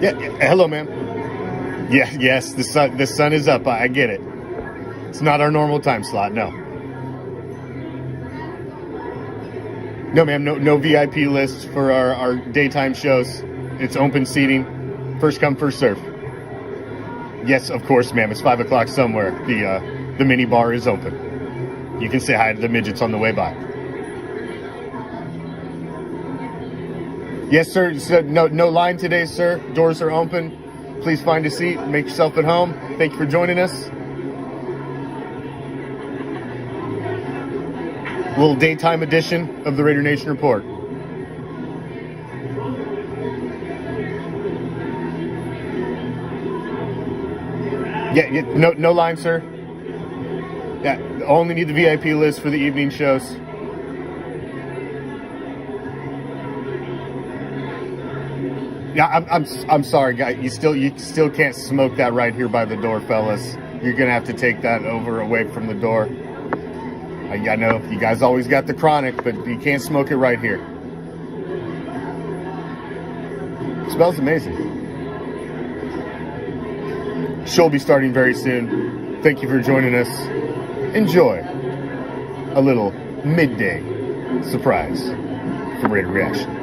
Hello, ma'am. Yes, the sun is up. I get it. It's not our normal time slot, no. No, ma'am, no VIP list for our daytime shows. It's open seating, first come, first serve. Yes, of course, ma'am. It's 5 o'clock somewhere. The mini bar is open. You can say hi to the midgets on the way by. Yes, sir. No line today, sir. Doors are open. Please find a seat. Make yourself at home. Thank you for joining us. Little daytime edition of the Raider Nation Report. Yeah, no line, sir. Yeah, only need the VIP list for the evening shows. Yeah, I'm sorry, guy. You still can't smoke that right here by the door, fellas. You're gonna have to take that away from the door. I know you guys always got the chronic, but you can't smoke it right here. It smells amazing. Show will be starting very soon. Thank you for joining us. Enjoy a little midday surprise from Raider Reaction.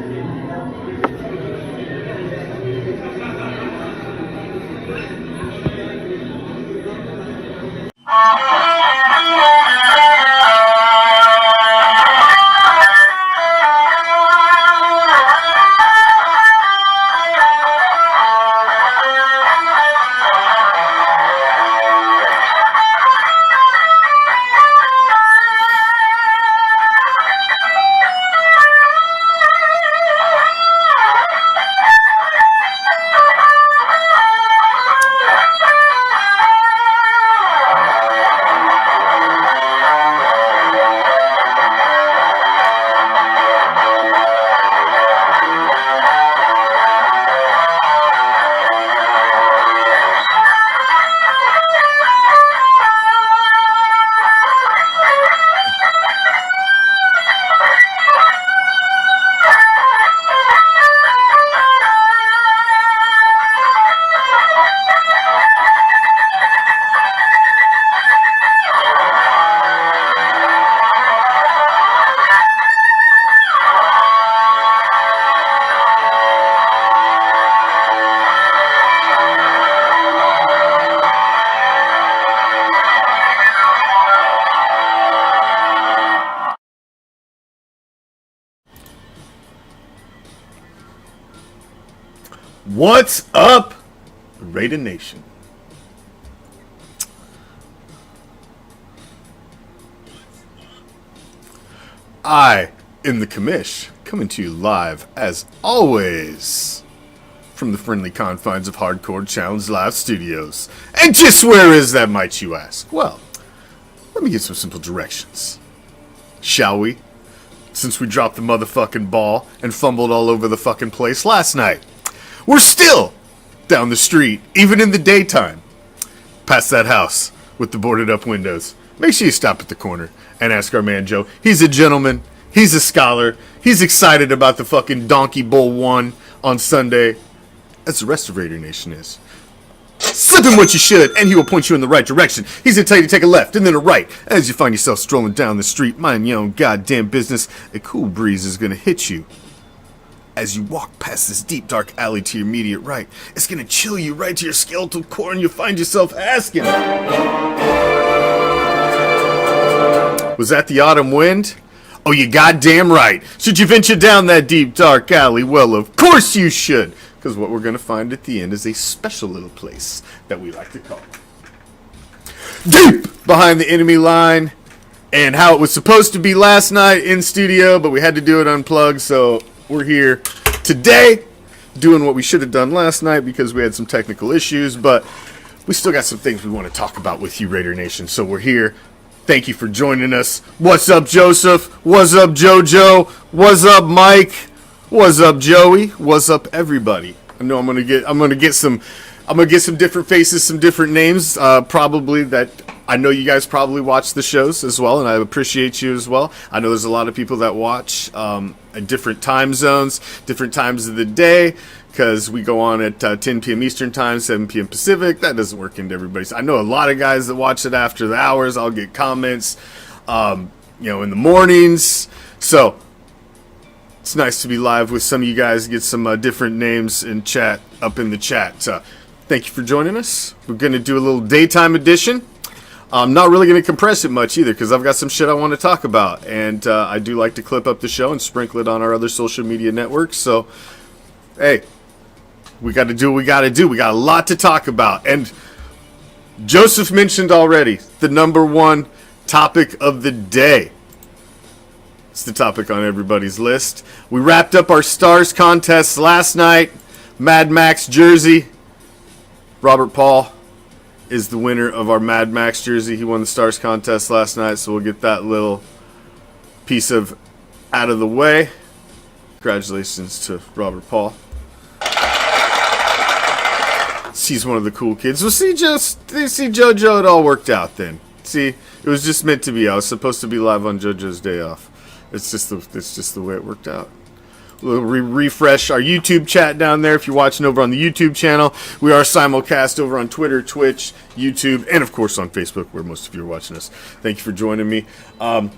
What's up, Raider Nation? I am the Commish, coming to you live, as always, from the friendly confines of Hardcore Challenge Live Studios. And just where is that, might you ask? Well, let me give some simple directions. Shall we? Since we dropped the motherfucking ball and fumbled all over the fucking place last night. We're still down the street, even in the daytime, past that house with the boarded up windows. Make sure you stop at the corner and ask our man Joe. He's a gentleman. He's a scholar. He's excited about the fucking Donkey Bowl 1 on Sunday, as the rest of Raider Nation is. Slip him what you should, and he will point you in the right direction. He's going to tell you to take a left and then a right. As you find yourself strolling down the street, mind your own goddamn business, a cool breeze is going to hit you. As you walk past this deep, dark alley to your immediate right, it's going to chill you right to your skeletal core, and you'll find yourself asking, was that the autumn wind? Oh, you goddamn right. Should you venture down that deep, dark alley? Well, of course you should, because what we're going to find at the end is a special little place that we like to call deep behind the enemy line, and how it was supposed to be last night in studio, but we had to do it unplugged, so we're here today doing what we should have done last night because we had some technical issues, but we still got some things we want to talk about with you, Raider Nation, so we're here. Thank you for joining us. What's up, Joseph? What's up, JoJo? What's up, Mike? What's up, Joey? What's up, everybody? I know I'm gonna get some different faces, some different names, probably that I know you guys probably watch the shows as well, and I appreciate you as well. I know there's a lot of people that watch, and different time zones, different times of the day, because we go on at 10 p.m. Eastern Time, 7 p.m. Pacific. That doesn't work into everybody's. I know a lot of guys that watch it after the hours. I'll get comments, in the mornings. So it's nice to be live with some of you guys, get some different names in chat, up in the chat. Thank you for joining us. We're going to do a little daytime edition. I'm not really going to compress it much either, because I've got some shit I want to talk about. And I do like to clip up the show and sprinkle it on our other social media networks. So, hey, we got to do what we got to do. We got a lot to talk about. And Joseph mentioned already the number one topic of the day. It's the topic on everybody's list. We wrapped up our Stars contest last night. Mad Max jersey. Robert Paul is the winner of our Mad Max jersey. He won the Stars contest last night, so we'll get that little piece of out of the way. Congratulations to Robert Paul. He's one of the cool kids. Well, see, JoJo, it all worked out then. See, it was just meant to be. I was supposed to be live on JoJo's day off. It's just the way it worked out. We'll refresh our YouTube chat down there. If you're watching over on the YouTube channel, we are simulcast over on Twitter, Twitch, YouTube, and of course on Facebook, where most of you are watching us. Thank you for joining me.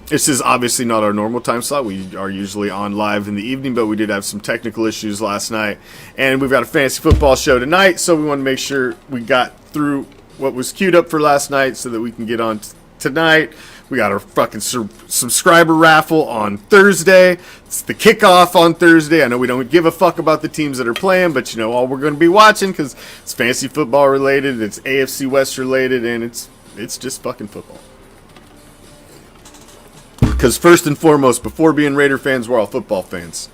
This is obviously not our normal time slot. We are usually on live in the evening, but we did have some technical issues last night, and we've got a fantasy football show tonight, so we want to make sure we got through what was queued up for last night so that we can get on tonight. We got our fucking subscriber raffle on Thursday. It's the kickoff on Thursday. I know we don't give a fuck about the teams that are playing, but you know all we're going to be watching because it's fantasy football related, it's AFC West related, and it's just fucking football. Because first and foremost, before being Raider fans, we're all football fans.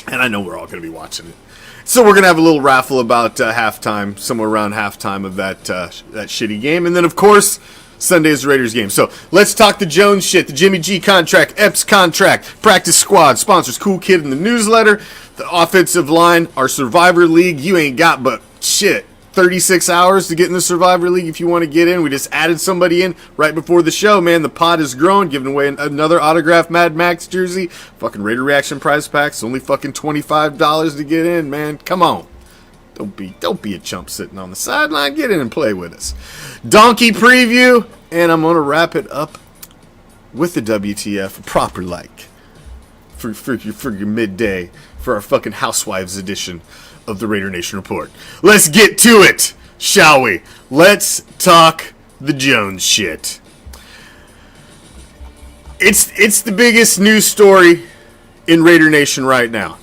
And I know we're all going to be watching it. So we're going to have a little raffle about halftime, somewhere around halftime of that shitty game. And then, of course, Sunday's Raiders game. So let's talk the Jones shit, the Jimmy G contract, Epps contract, practice squad, sponsors, cool kid in the newsletter, the offensive line, our Survivor League. You ain't got but 36 hours to get in the Survivor League if you want to get in. We just added somebody in right before the show, man. The pot is growing, giving away another autographed Mad Max jersey. Fucking Raider Reaction prize packs, only fucking $25 to get in, man. Come on. Don't be a chump sitting on the sideline. Get in and play with us. Donkey preview, and I'm going to wrap it up with the WTF proper like for your midday for our fucking Housewives edition of the Raider Nation Report. Let's get to it, shall we? Let's talk the Jones shit. It's the biggest news story in Raider Nation right now.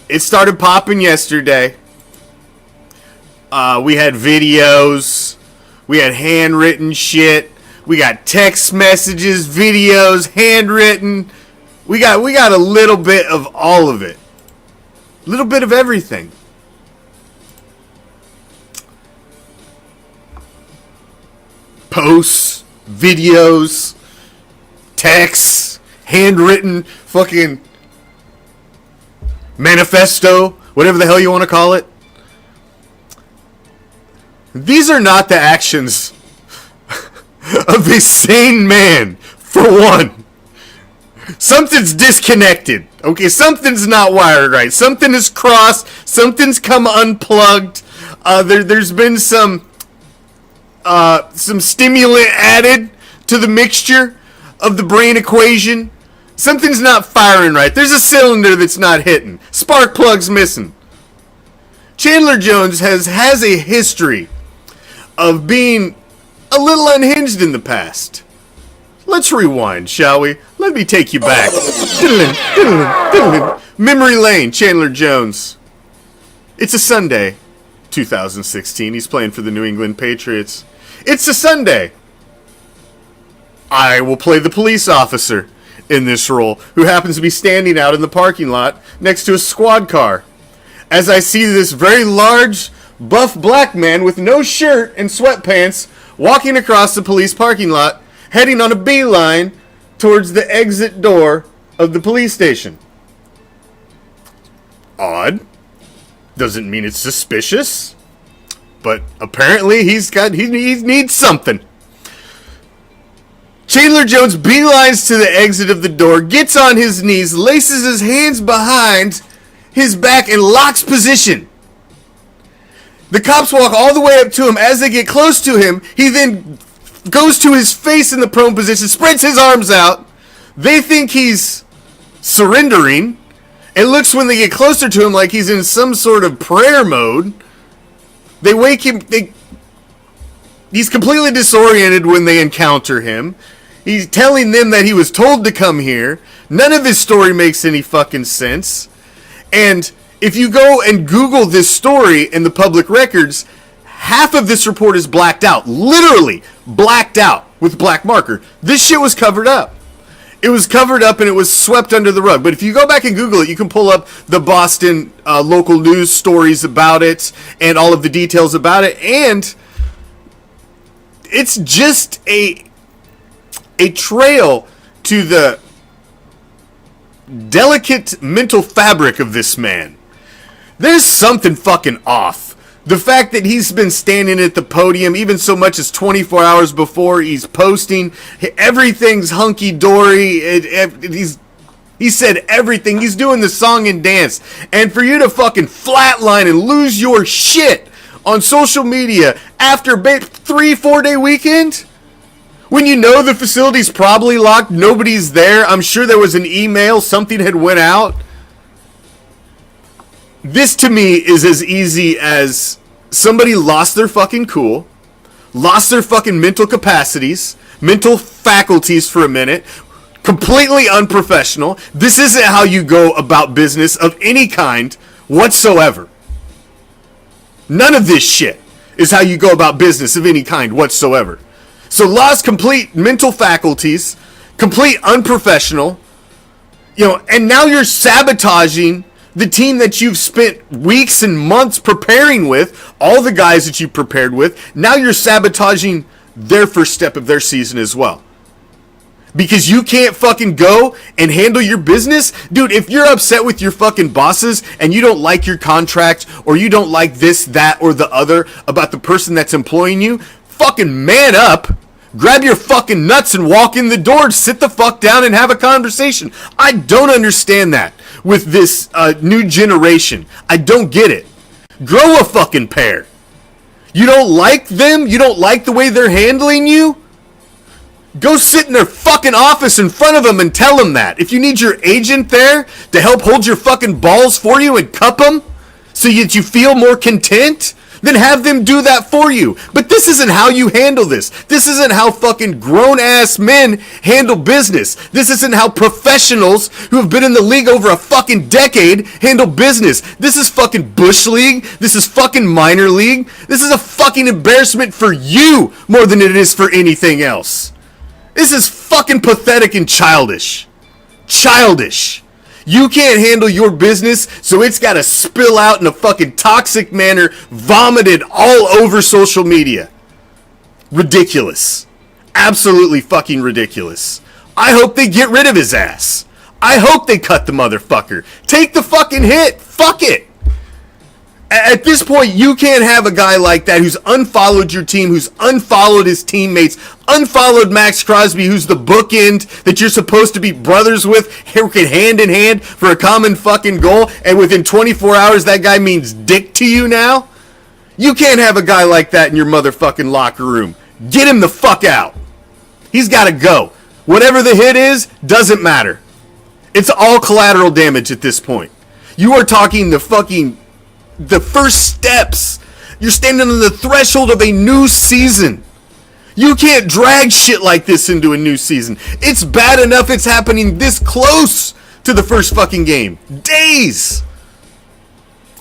It started popping yesterday. We had videos. We had handwritten shit. We got text messages, videos, handwritten. We got a little bit of all of it. A little bit of everything. Posts, videos, texts, handwritten, fucking manifesto, whatever the hell you want to call it. These are not the actions of a sane man, for one. Something's disconnected. Okay, something's not wired right. Something is crossed. Something's come unplugged. There's been some stimulant added to the mixture of the brain equation. Something's not firing right. There's a cylinder that's not hitting. Spark plug's missing. Chandler Jones has a history of being a little unhinged in the past. Let's rewind, shall we? Let me take you back. Memory lane, Chandler Jones. It's a Sunday, 2016. He's playing for the New England Patriots. It's a Sunday. I will play the police officer in this role, who happens to be standing out in the parking lot next to a squad car. As I see this very large, buff black man with no shirt and sweatpants walking across the police parking lot, heading on a beeline towards the exit door of the police station. Odd. Doesn't mean it's suspicious. But apparently he needs something. Chandler Jones beelines to the exit of the door, gets on his knees, laces his hands behind his back, and locks position. The cops walk all the way up to him. As they get close to him, he then goes to his face in the prone position, spreads his arms out. They think he's surrendering. It looks when they get closer to him like he's in some sort of prayer mode. They wake him. He's completely disoriented when they encounter him. He's telling them that he was told to come here. None of his story makes any fucking sense. And if you go and Google this story in the public records, half of this report is blacked out. Literally blacked out with black marker. This shit was covered up. It was covered up and it was swept under the rug. But if you go back and Google it, you can pull up the Boston local news stories about it and all of the details about it. And it's just a trail to the delicate mental fabric of this man. There's something fucking off. The fact that he's been standing at the podium even so much as 24 hours before he's posting, everything's hunky-dory. He said everything. He's doing the song and dance. And for you to fucking flatline and lose your shit on social media after a 3-4 day weekend, when you know the facility's probably locked, nobody's there, I'm sure there was an email, something had went out. This to me is as easy as somebody lost their fucking cool, lost their fucking mental capacities, mental faculties for a minute, completely unprofessional. This isn't how you go about business of any kind whatsoever. None of this shit is how you go about business of any kind whatsoever. So lost complete mental faculties, complete unprofessional, and now you're sabotaging the team that you've spent weeks and months preparing with, all the guys that you prepared with. Now you're sabotaging their first step of their season as well. Because you can't fucking go and handle your business? Dude, if you're upset with your fucking bosses and you don't like your contract or you don't like this, that, or the other about the person that's employing you, fucking man up, grab your fucking nuts and walk in the door, sit the fuck down and have a conversation. I don't understand that with this new generation. I don't get it. Grow a fucking pair. You don't like them? You don't like the way they're handling you? Go sit in their fucking office in front of them and tell them that. If you need your agent there to help hold your fucking balls for you and cup them so that you feel more content, then have them do that for you. But this isn't how you handle this. This isn't how fucking grown-ass men handle business. This isn't how professionals who have been in the league over a fucking decade handle business. This is fucking Bush League. This is fucking minor league. This is a fucking embarrassment for you more than it is for anything else. This is fucking pathetic and childish. Childish. You can't handle your business, so it's got to spill out in a fucking toxic manner, vomited all over social media. Ridiculous. Absolutely fucking ridiculous. I hope they get rid of his ass. I hope they cut the motherfucker. Take the fucking hit. Fuck it. At this point, you can't have a guy like that who's unfollowed your team, who's unfollowed his teammates, unfollowed Max Crosby, who's the bookend that you're supposed to be brothers with, working hand in hand for a common fucking goal, and within 24 hours, that guy means dick to you now? You can't have a guy like that in your motherfucking locker room. Get him the fuck out. He's got to go. Whatever the hit is, doesn't matter. It's all collateral damage at this point. You are talking the first steps. You're standing on the threshold of a new season. You can't drag shit like this into a new season. It's bad enough it's happening this close to the first fucking game. Days.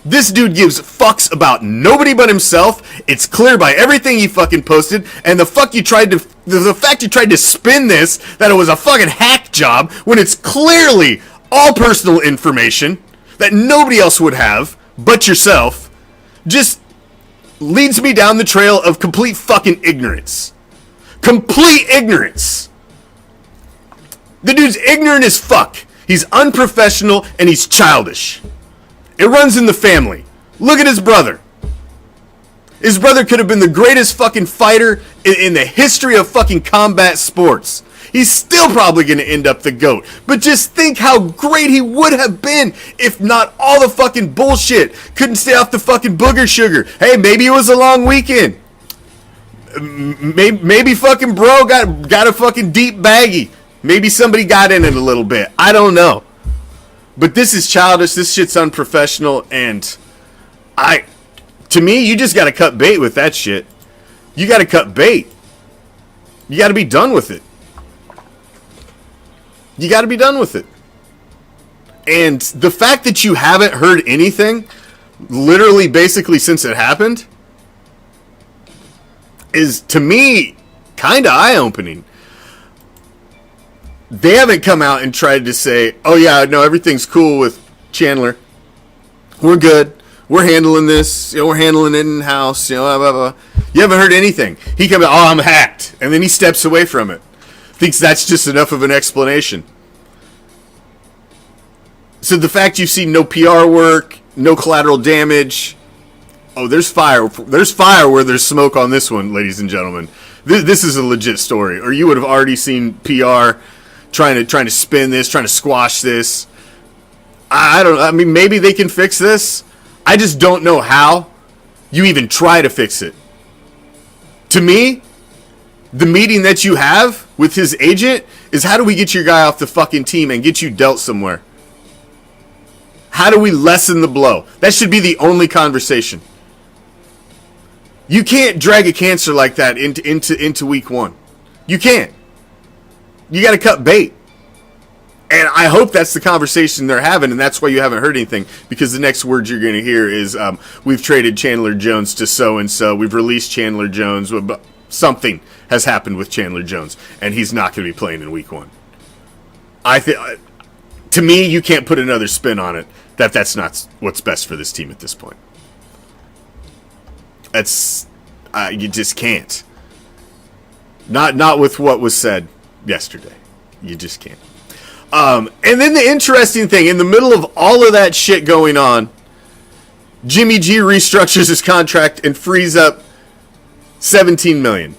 This dude gives fucks about nobody but himself. It's clear by everything he fucking posted. And the fact you tried to spin this that it was a fucking hack job when it's clearly all personal information that nobody else would have but yourself, just leads me down the trail of complete fucking ignorance. Complete ignorance. The dude's ignorant as fuck. He's unprofessional and he's childish. It runs in the family. Look at his brother. His brother could have been the greatest fucking fighter in the history of fucking combat sports. He's still probably going to end up the GOAT. But just think how great he would have been if not all the fucking bullshit. Couldn't stay off the fucking booger sugar. Hey, maybe it was a long weekend. Maybe fucking bro got a fucking deep baggie. Maybe somebody got in it a little bit. I don't know. But this is childish. This shit's unprofessional. And to me, you just got to cut bait with that shit. You got to cut bait. You got to be done with it. You got to be done with it. And the fact that you haven't heard anything, literally basically since it happened, is, to me, kind of eye-opening. They haven't come out and tried to say, oh yeah, no, everything's cool with Chandler. We're good. We're handling this. We're handling it in-house. Blah, blah, blah. You haven't heard anything. He comes out, oh, I'm hacked. And then he steps away from it. Thinks that's just enough of an explanation. So the fact you see no PR work, no collateral damage... Oh, there's fire. There's fire where there's smoke on this one, ladies and gentlemen. This is a legit story. Or you would have already seen PR trying to spin this, trying to squash this. I don't know. I mean, maybe they can fix this. I just don't know how you even try to fix it. To me, the meeting that you have with his agent is, how do we get your guy off the fucking team and get you dealt somewhere? How do we lessen the blow? That should be the only conversation. You can't drag a cancer like that into week one. You can't. You got to cut bait. And I hope that's the conversation they're having, and that's why you haven't heard anything, because the next word you're going to hear is, we've traded Chandler Jones to so-and-so, we've released Chandler Jones, but something has happened with Chandler Jones, and he's not going to be playing in week one. To me, you can't put another spin on it that's not what's best for this team at this point. You just can't. Not with what was said yesterday. You just can't. And then the interesting thing, in the middle of all of that shit going on, Jimmy G restructures his contract and frees up $17 million.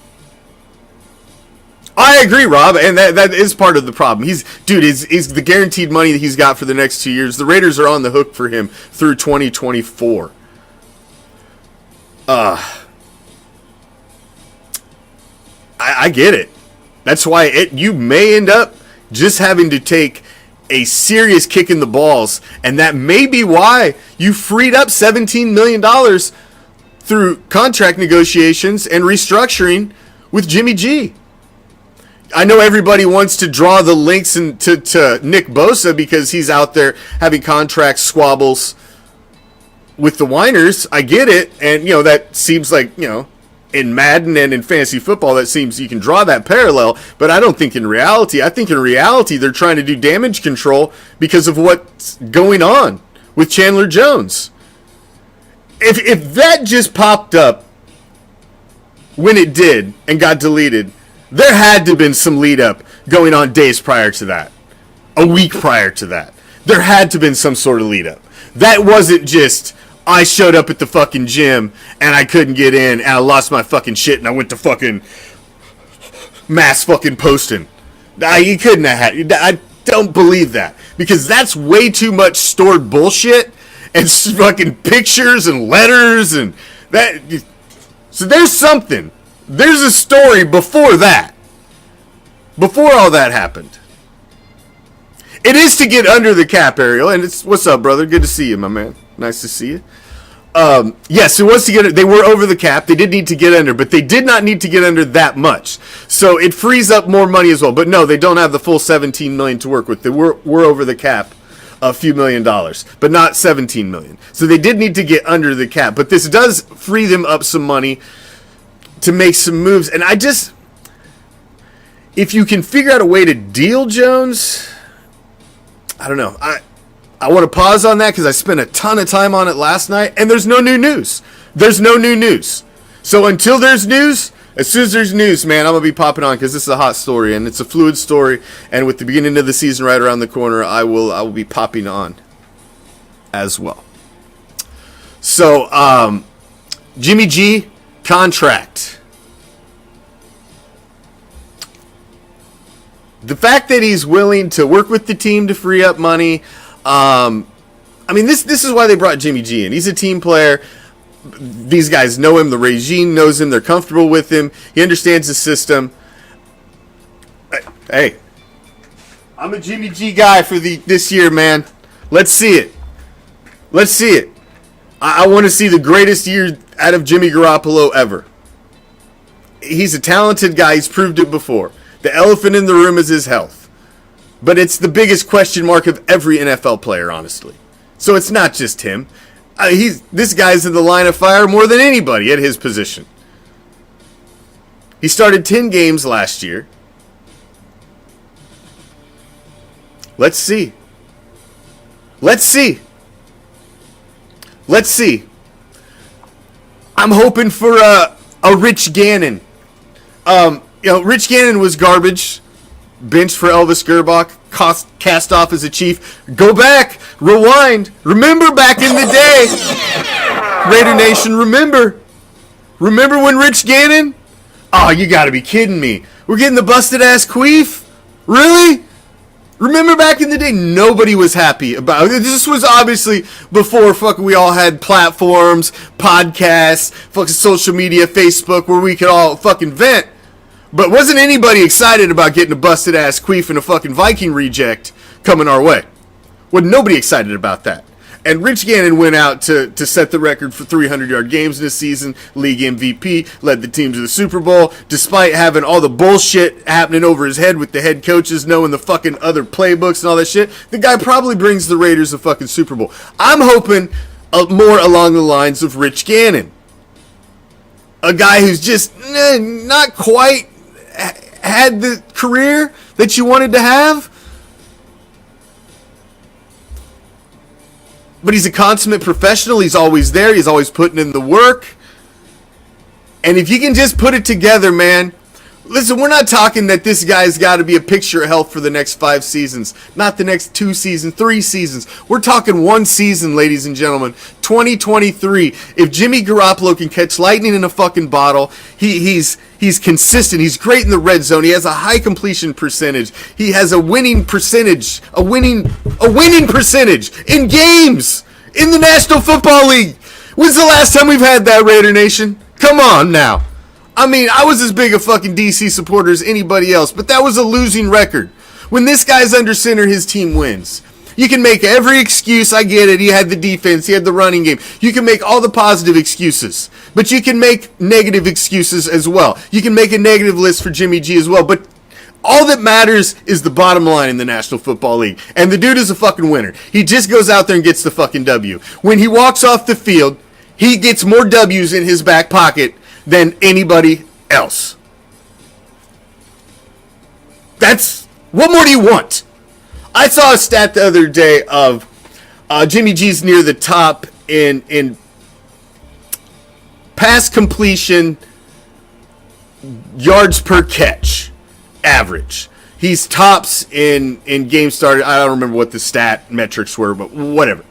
I agree, Rob, and that is part of the problem. He's the guaranteed money that he's got for the next 2 years. The Raiders are on the hook for him through 2024. I get it. That's why you may end up just having to take a serious kick in the balls, and that may be why you freed up $17 million through contract negotiations and restructuring with Jimmy G. I know everybody wants to draw the links to Nick Bosa because he's out there having contract squabbles with the whiners. I get it, and that seems like, in Madden and in fantasy football, that seems you can draw that parallel, but I don't think in reality. I think in reality they're trying to do damage control because of what's going on with Chandler Jones. If that just popped up when it did and got deleted, there had to have been some lead up going on days prior to that, a week prior to that. There had to have been some sort of lead up. That wasn't just, I showed up at the fucking gym and I couldn't get in and I lost my fucking shit and I went to fucking mass fucking posting. You couldn't have had. I don't believe that, because that's way too much stored bullshit and fucking pictures and letters and that. So there's something. There's a story before that. Before all that happened. It is to get under the cap, Ariel, and it's, what's up, brother? Good to see you, my man. Nice to see you. Yes, it was to get. They were over the cap. They did need to get under, but they did not need to get under that much. So it frees up more money as well. But no, they don't have the full $17 million to work with. They were over the cap a few $1 million, but not $17 million. So they did need to get under the cap. But this does free them up some money to make some moves. And if you can figure out a way to deal Jones, I don't know. I want to pause on that because I spent a ton of time on it last night, and there's no new news. There's no new news. So until there's news, as soon as there's news, man, I'm going to be popping on because this is a hot story, and it's a fluid story, and with the beginning of the season right around the corner, I will be popping on as well. So, Jimmy G, contract. the fact that he's willing to work with the team to free up money, this is why they brought Jimmy G in. He's a team player. These guys know him. The regime knows him. They're comfortable with him. He understands the system. Hey, I'm a Jimmy G guy for this year, man. Let's see it. Let's see it. I want to see the greatest year out of Jimmy Garoppolo ever. He's a talented guy. He's proved it before. The elephant in the room is his health. But it's the biggest question mark of every NFL player, honestly. So it's not just him. This guy's in the line of fire more than anybody at his position. He started 10 games last year. Let's see. Let's see. Let's see. I'm hoping for a Rich Gannon. Rich Gannon was garbage. Benched for Elvis Gerbach. Cast off as a Chief. Go back. Rewind. Remember back in the day. Raider Nation, remember. Remember when Rich Gannon? Oh, you gotta be kidding me. We're getting the busted ass queef? Really? Remember back in the day, nobody was happy about it. This was obviously before we all had platforms, podcasts, social media, Facebook, where we could all vent. But wasn't anybody excited about getting a busted ass queef and a Viking reject coming our way? Wasn't nobody excited about that. And Rich Gannon went out to set the record for 300-yard games this season, league MVP, led the team to the Super Bowl, despite having all the bullshit happening over his head with the head coaches knowing the other playbooks and all that shit. The guy probably brings the Raiders a Super Bowl. I'm hoping more along the lines of Rich Gannon. A guy who's just not quite had the career that you wanted to have. But he's a consummate professional. He's always there. He's always putting in the work. And if you can just put it together, man. Listen, we're not talking that this guy's got to be a picture of health for the next 5 seasons. Not the next 2 seasons, 3 seasons. We're talking 1 season, ladies and gentlemen. 2023. If Jimmy Garoppolo can catch lightning in a bottle, he's consistent. He's great in the red zone. He has a high completion percentage. He has a winning percentage. A winning percentage in games in the National Football League. When's the last time we've had that, Raider Nation? Come on now. I was as big a DC supporter as anybody else, but that was a losing record. When this guy's under center, his team wins. You can make every excuse. I get it. He had the defense. He had the running game. You can make all the positive excuses, but you can make negative excuses as well. You can make a negative list for Jimmy G as well, but all that matters is the bottom line in the National Football League. And the dude is a winner. He just goes out there and gets the W. When he walks off the field, he gets more W's in his back pocket than anybody else. What more do you want? I saw a stat the other day of Jimmy G's near the top in pass completion, yards per catch, average. He's tops in games started. I don't remember what the stat metrics were, but whatever.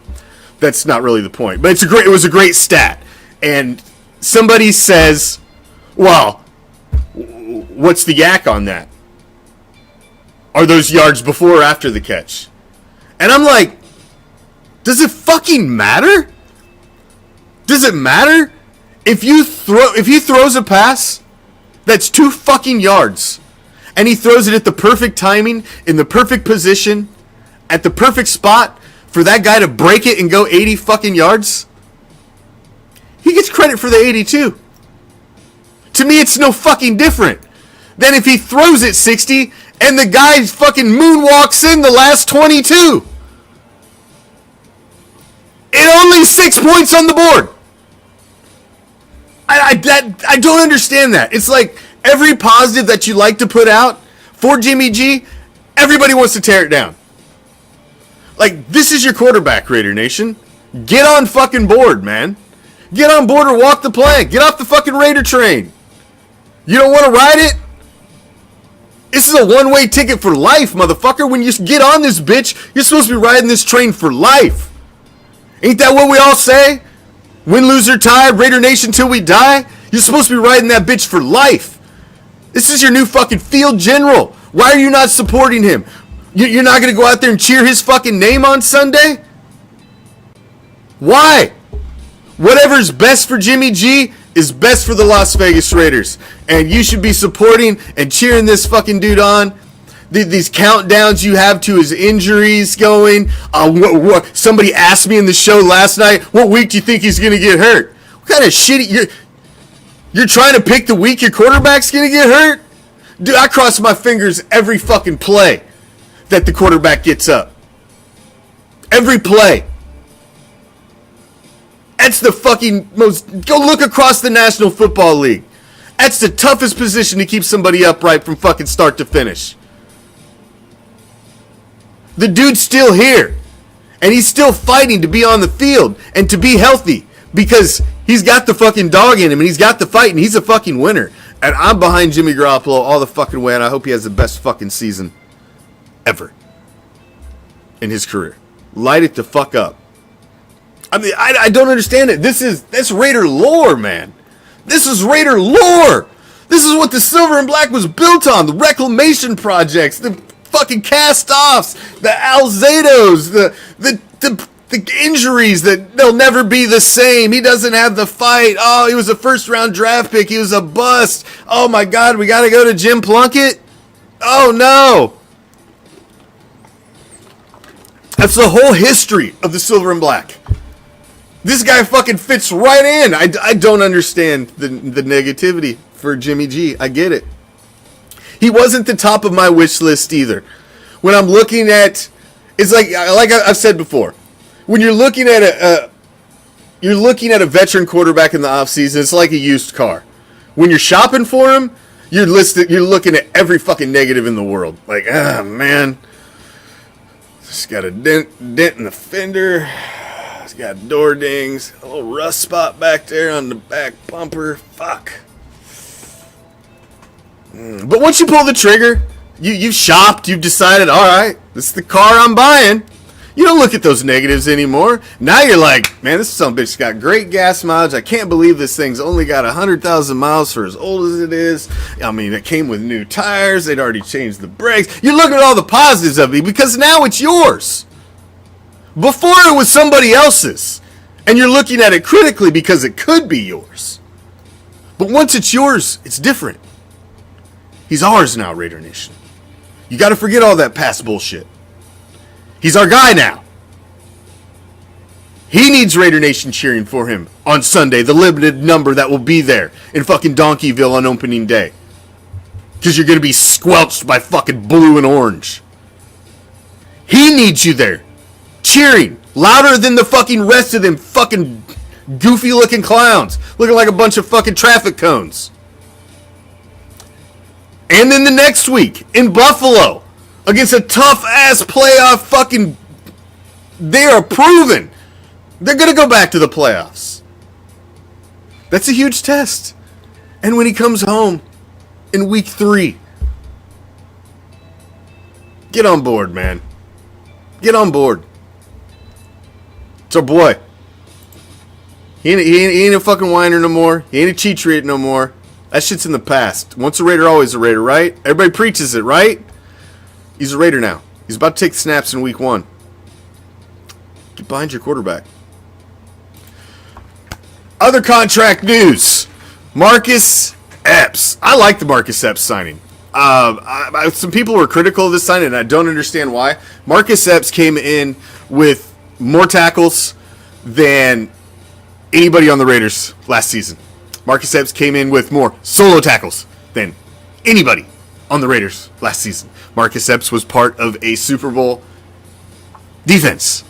That's not really the point. But it was a great stat. And somebody says, well, what's the yak on that? Are those yards before or after the catch? And I'm like, does it matter? Does it matter? If he throws a pass that's 2 yards and he throws it at the perfect timing, in the perfect position, at the perfect spot for that guy to break it and go 80 yards, he gets credit for the 82. To me, it's no different than if he throws it 60 and the guy moonwalks in the last 22. And only 6 points on the board. I don't understand that. It's like every positive that you like to put out for Jimmy G, everybody wants to tear it down. This is your quarterback, Raider Nation. Get on board, man. Get on board or walk the plank. Get off the Raider train. You don't want to ride it? This is a one-way ticket for life, motherfucker. When you get on this bitch, you're supposed to be riding this train for life. Ain't that what we all say? Win, lose, or tie, Raider Nation till we die. You're supposed to be riding that bitch for life. This is your new field general. Why are you not supporting him? You're not going to go out there and cheer his fucking name on Sunday? Why? Whatever's best for Jimmy G is best for the Las Vegas Raiders. And you should be supporting and cheering this fucking dude on. These countdowns you have to his injuries going. Somebody asked me in the show last night, what week do you think he's going to get hurt? What kind of shitty... You're trying to pick the week your quarterback's going to get hurt? Dude, I cross my fingers every fucking play that the quarterback gets up. Every play. That's the fucking most... Go look across the National Football League. That's the toughest position to keep somebody upright from fucking start to finish. The dude's still here. And he's still fighting to be on the field and to be healthy. Because he's got the fucking dog in him and he's got the fight and he's a fucking winner. And I'm behind Jimmy Garoppolo all the fucking way, and I hope he has the best fucking season ever in his career. Light it the fuck up. I mean, I don't understand it. That's Raider lore, man. This is Raider lore. This is what the Silver and Black was built on. The reclamation projects, the fucking cast-offs, the Alzados, the injuries that they'll never be the same. He doesn't have the fight. Oh, he was a first-round draft pick. He was a bust. Oh, my God, we got to go to Jim Plunkett? Oh, no. That's the whole history of the Silver and Black. This guy fucking fits right in. I don't understand the negativity for Jimmy G. I get it. He wasn't the top of my wish list either. When I'm looking at... It's like I've said before. When you're looking at a veteran quarterback in the offseason, it's like a used car. When you're shopping for him, you're looking at every fucking negative in the world. Like, man, it's got a dent in the fender. It's got door dings, a little rust spot back there on the back bumper. Fuck. But once you pull the trigger, you've shopped, you've decided, all right, this is the car I'm buying. You don't look at those negatives anymore. Now you're like, man, this son of a bitch's got great gas mileage. I can't believe this thing's only got 100,000 miles for as old as it is. I mean, it came with new tires. They'd already changed the brakes. You're looking at all the positives of it because now it's yours. Before it was somebody else's. And you're looking at it critically because it could be yours. But once it's yours, it's different. He's ours now, Raider Nation. You got to forget all that past bullshit. He's our guy now. He needs Raider Nation cheering for him on Sunday, the limited number that will be there in fucking Donkeyville on opening day. Because you're going to be squelched by fucking blue and orange. He needs you there, cheering louder than the fucking rest of them fucking goofy looking clowns, looking like a bunch of fucking traffic cones. And then the next week in Buffalo, against a tough-ass playoff fucking... They are proven. They're going to go back to the playoffs. That's a huge test. And when he comes home in week 3, get on board, man. Get on board. It's our boy. He ain't a fucking whiner no more. He ain't a cheat rate no more. That shit's in the past. Once a Raider, always a Raider, right? Everybody preaches it, right? He's a Raider now. He's about to take the snaps in week 1. Get behind your quarterback. Other contract news. Marcus Epps. I like the Marcus Epps signing. Some people were critical of this signing, and I don't understand why. Marcus Epps came in with more tackles than anybody on the Raiders last season. Marcus Epps came in with more solo tackles than anybody on the Raiders last season. Marcus Epps was part of a Super Bowl defense.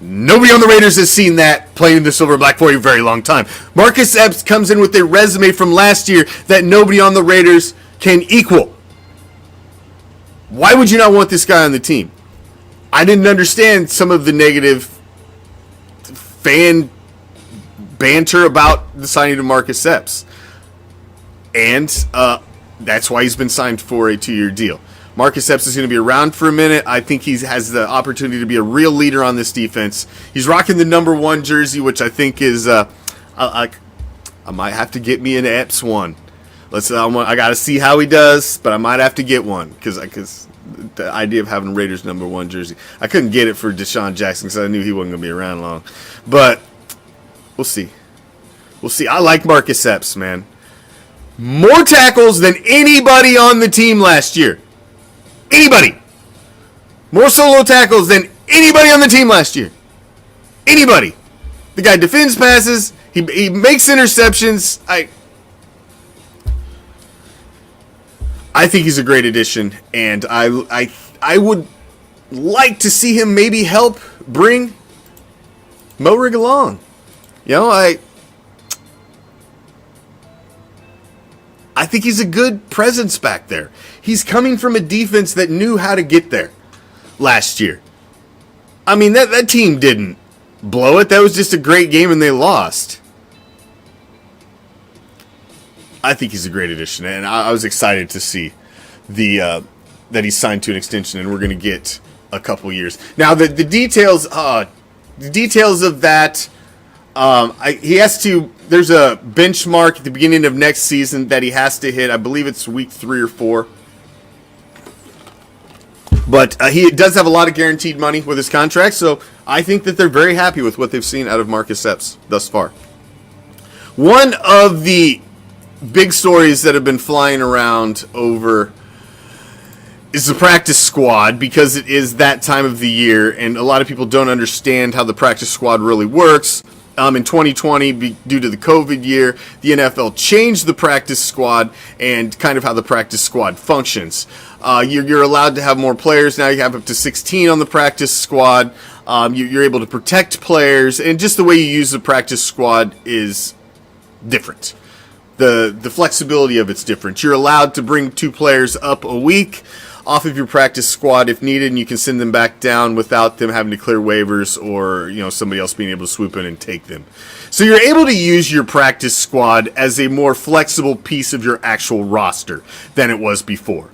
Nobody on the Raiders has seen that playing the Silver and Black for a very long time. Marcus Epps comes in with a resume from last year that nobody on the Raiders can equal. Why would you not want this guy on the team? I didn't understand some of the negative fan banter about the signing of Marcus Epps. And that's why he's been signed for a 2-year deal. Marcus Epps is going to be around for a minute. I think he has the opportunity to be a real leader on this defense. He's rocking the number 1 jersey, which I think is... I might have to get me an Epps one. I got to see how he does, but I might have to get one because the idea of having Raiders #1 jersey, I couldn't get it for Deshaun Jackson because I knew he wasn't going to be around long. But we'll see. We'll see. I like Marcus Epps, man. More tackles than anybody on the team last year. Anybody. More solo tackles than anybody on the team last year. Anybody. The guy defends passes. He makes interceptions. I think he's a great addition, and I would like to see him maybe help bring Moehrig along. You know, I think he's a good presence back there. He's coming from a defense that knew how to get there last year. I mean, that team didn't blow it. That was just a great game, and they lost. I think he's a great addition, and I was excited to see that he's signed to an extension, and we're going to get a couple years. Now, the details of that, he has to. There's a benchmark at the beginning of next season that he has to hit. I believe it's week 3 or 4. But he does have a lot of guaranteed money with his contract, so I think that they're very happy with what they've seen out of Marcus Epps thus far. One of the big stories that have been flying around over is the practice squad, because it is that time of the year, and a lot of people don't understand how the practice squad really works. In 2020, due to the COVID year, the NFL changed the practice squad and kind of how the practice squad functions. You're allowed to have more players now. You have up to 16 on the practice squad. You're able to protect players, and just the way you use the practice squad is different. The flexibility of it's different. You're allowed to bring 2 players up a week off of your practice squad if needed, and you can send them back down without them having to clear waivers or somebody else being able to swoop in and take them. So you're able to use your practice squad as a more flexible piece of your actual roster than it was before.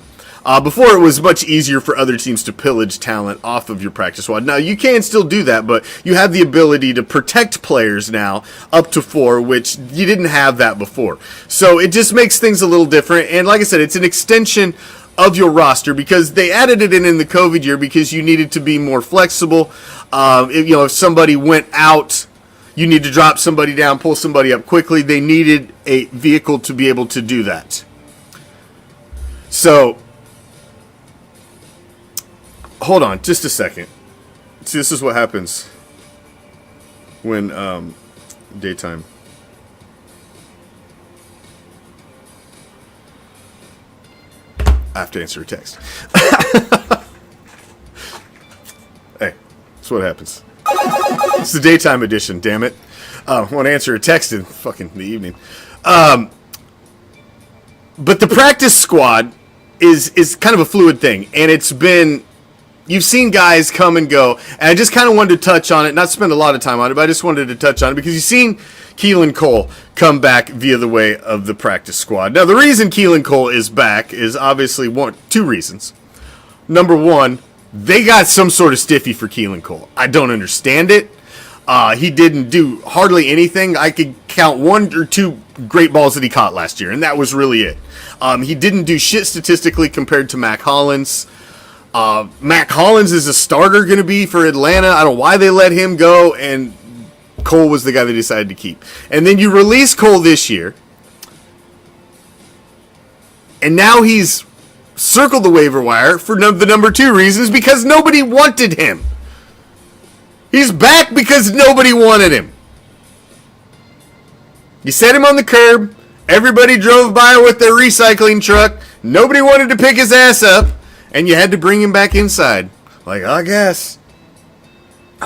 Before, it was much easier for other teams to pillage talent off of your practice squad. Now, you can still do that, but you have the ability to protect players now up to 4, which you didn't have that before. So it just makes things a little different. And like I said, it's an extension of your roster because they added it in the COVID year because you needed to be more flexible. If somebody went out, you need to drop somebody down, pull somebody up quickly. They needed a vehicle to be able to do that. So, hold on just a second. See, this is what happens when daytime. I have to answer a text. Hey, that's what happens. It's the daytime edition, damn it. I want to answer a text in fucking the evening. But the practice squad is kind of a fluid thing, and it's been... You've seen guys come and go, and I just kind of wanted to touch on it, not spend a lot of time on it, but I just wanted to touch on it because you've seen Keelan Cole come back via the way of the practice squad. Now, the reason Keelan Cole is back is obviously 2 reasons. Number 1, they got some sort of stiffy for Keelan Cole. I don't understand it. He didn't do hardly anything. I could count 1 or 2 great balls that he caught last year, and that was really it. He didn't do shit statistically compared to Mac Hollins. Mac Hollins is a starter going to be for Atlanta. I don't know why they let him go, and Cole was the guy they decided to keep. And then you release Cole this year, and now he's circled the waiver wire for the number 2 reasons, because nobody wanted him. He's back because nobody wanted him. You set him on the curb. Everybody drove by with their recycling truck. Nobody wanted to pick his ass up. And you had to bring him back inside. Like, I guess.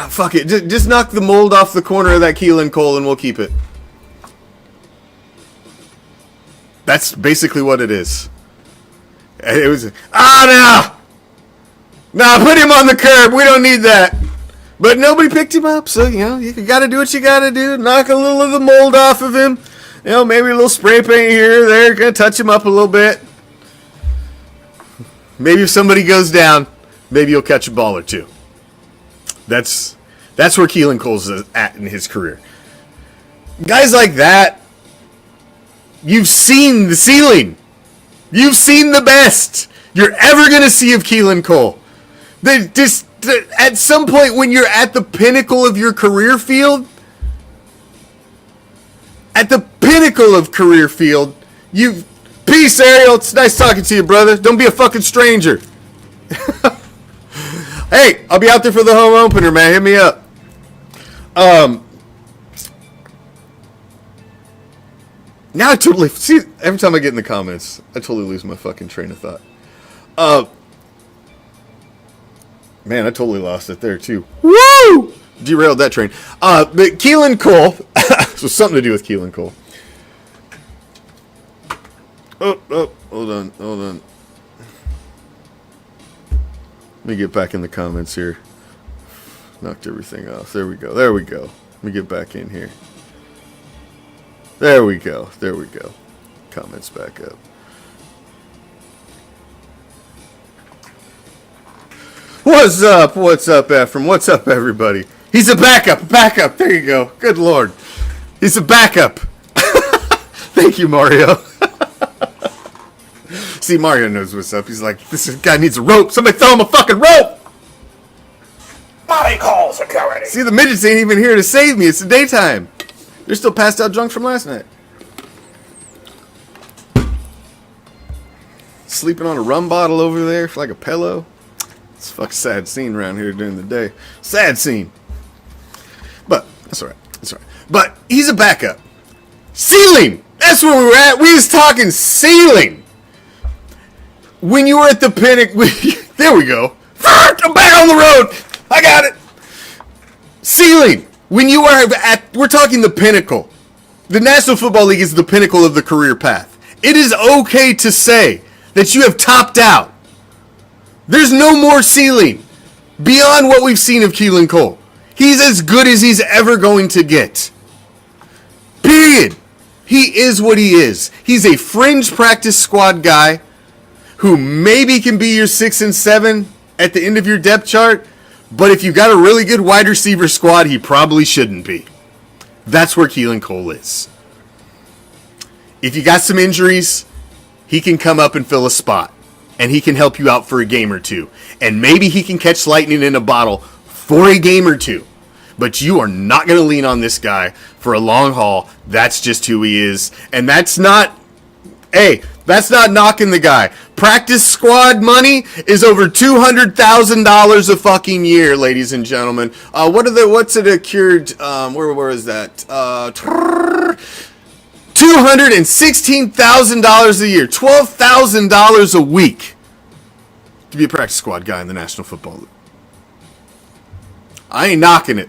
Fuck it. Just knock the mold off the corner of that Keelan Cole and we'll keep it. That's basically what it is. It was, no! No, put him on the curb. We don't need that. But nobody picked him up, so, you gotta do what you gotta do. Knock a little of the mold off of him. Maybe a little spray paint here or there. Gonna touch him up a little bit. Maybe if somebody goes down, maybe you'll catch a ball or 2. That's where Keelan Cole's at in his career. Guys like that, you've seen the ceiling. You've seen the best you're ever going to see of Keelan Cole. At some point when you're at the pinnacle of your career field, peace, Ariel. It's nice talking to you, brother. Don't be a fucking stranger. Hey, I'll be out there for the home opener, man. Hit me up. Now I totally see. Every time I get in the comments, I totally lose my fucking train of thought. Man, I totally lost it there too. Woo! Derailed that train. But Keelan Cole. So something to do with Keelan Cole. Oh, hold on. Let me get back in the comments here. Knocked everything off. There we go. Let me get back in here. There we go. Comments back up. What's up, Ephraim? What's up, everybody? He's a backup. There you go. Good Lord. He's a backup. Thank you, Mario. See, Mario knows what's up. He's like, this guy needs a rope. Somebody throw him a fucking rope. Body call security. See, the midgets ain't even here to save me. It's the daytime. They're still passed out drunk from last night. Sleeping on a rum bottle over there for like a pillow. It's a fucking sad scene around here during the day. Sad scene. But that's all right. But he's a backup. Ceiling. That's where we were at. We was talking ceiling. When you were at the pinnacle. There we go. I'm back on the road. I got it. Ceiling. When you are we're talking the pinnacle. The National Football League is the pinnacle of the career path. It is okay to say that you have topped out. There's no more ceiling beyond what we've seen of Keelan Cole. He's as good as he's ever going to get. Period. He is what he is. He's a fringe practice squad guy who maybe can be your 6 and 7 at the end of your depth chart, but if you got a really good wide receiver squad, he probably shouldn't be. That's where Keelan Cole is. If you got some injuries, he can come up and fill a spot, and he can help you out for a game or two, and maybe he can catch lightning in a bottle for a game or two, but you are not going to lean on this guy for a long haul. That's just who he is, and that's not knocking the guy. Practice squad money is over $200,000 a fucking year, ladies and gentlemen. What's it accrued? Where is that? $216,000 a year, $12,000 a week to be a practice squad guy in the National Football League. I ain't knocking it.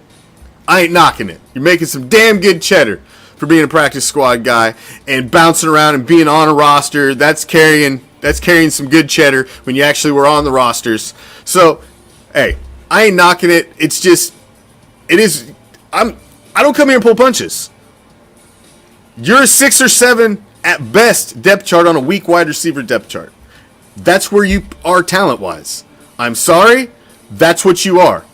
You're making some damn good cheddar for being a practice squad guy and bouncing around and being on a roster. That's carrying some good cheddar when you actually were on the rosters. So, hey, I ain't knocking it. It's just, I don't come here and pull punches. You're a 6 or 7 at best depth chart on a weak wide receiver depth chart. That's where you are talent-wise. I'm sorry, that's what you are.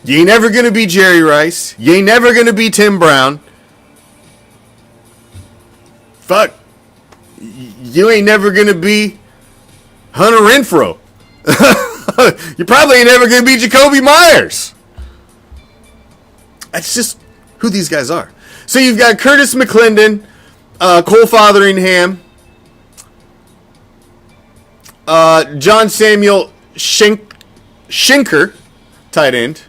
You ain't never going to be Jerry Rice. You ain't never going to be Tim Brown. Fuck. You ain't never going to be Hunter Renfrow. You probably ain't never going to be Jacoby Myers. That's just who these guys are. So you've got Curtis McClendon, Cole Fotheringham, John Samuel Schenker, tight end,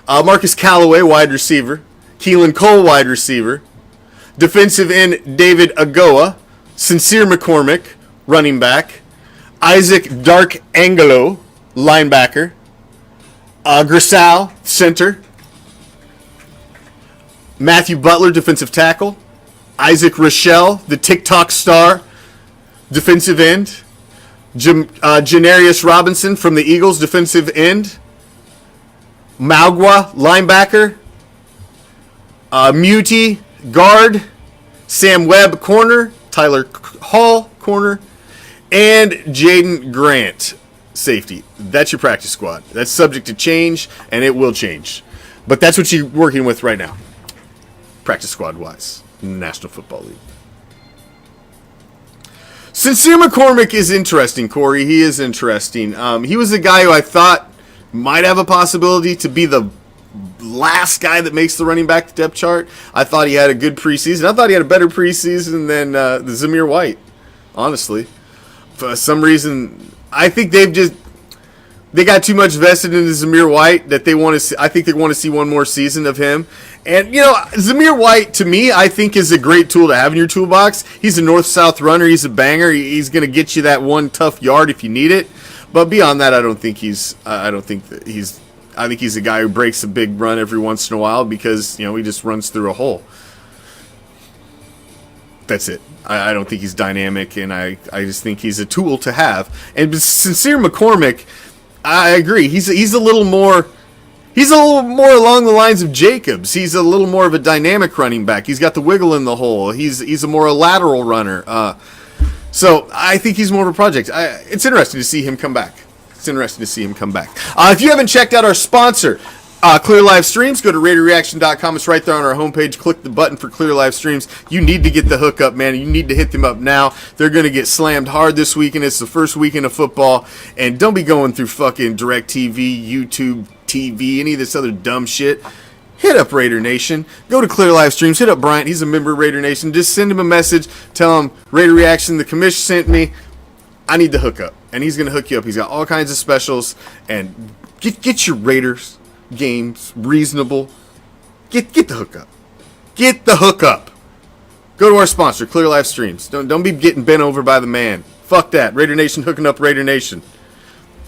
Marcus Callaway, wide receiver, Keelan Cole, wide receiver, defensive end David Agoa, Sincere McCormick, running back, Isaac Dark Angelo, linebacker, Grisal, center, Matthew Butler, defensive tackle, Isaac Rochelle, the TikTok star, defensive end, Janarius Robinson from the Eagles, defensive end, Malgwa, linebacker, Muti, guard, Sam Webb, corner, Tyler Hall, corner, and Jaden Grant, safety. That's your practice squad. That's subject to change, and it will change. But that's what you're working with right now, practice squad-wise. in the National Football League. Sincere McCormick is interesting, Corey. He is interesting. He was a guy who I thought might have a possibility to be the last guy that makes the running back depth chart. I thought he had a good preseason. I thought he had a better preseason than the Zamir White, honestly. For some reason, I think they got too much vested in Zamir White that they want to see. I think they want to see one more season of him. And, Zamir White, to me, I think is a great tool to have in your toolbox. He's a north-south runner. He's a banger. He's going to get you that one tough yard if you need it. But beyond that, I think he's a guy who breaks a big run every once in a while because, he just runs through a hole. That's it. I don't think he's dynamic, and I just think he's a tool to have. And Sincere McCormick, I agree. He's a little more along the lines of Jacobs. He's a little more of a dynamic running back. He's got the wiggle in the hole. He's a more lateral runner. So I think he's more of a project. It's interesting to see him come back. If you haven't checked out our sponsor, Clear Live Streams, go to RaiderReaction.com. It's right there on our homepage. Click the button for Clear Live Streams. You need to get the hookup, man. You need to hit them up now. They're going to get slammed hard this weekend. It's the first weekend of football. And don't be going through fucking DirecTV, YouTube TV, any of this other dumb shit. Hit up Raider Nation. Go to Clear Live Streams. Hit up Bryant. He's a member of Raider Nation. Just send him a message. Tell him Raider Reaction, the Commish sent me. I need the hookup. And he's going to hook you up. He's got all kinds of specials. And get your Raiders games reasonable. Get the hookup. Get the hookup. Go to our sponsor, Clear Live Streams. Don't be getting bent over by the man. Fuck that. Raider Nation hooking up Raider Nation.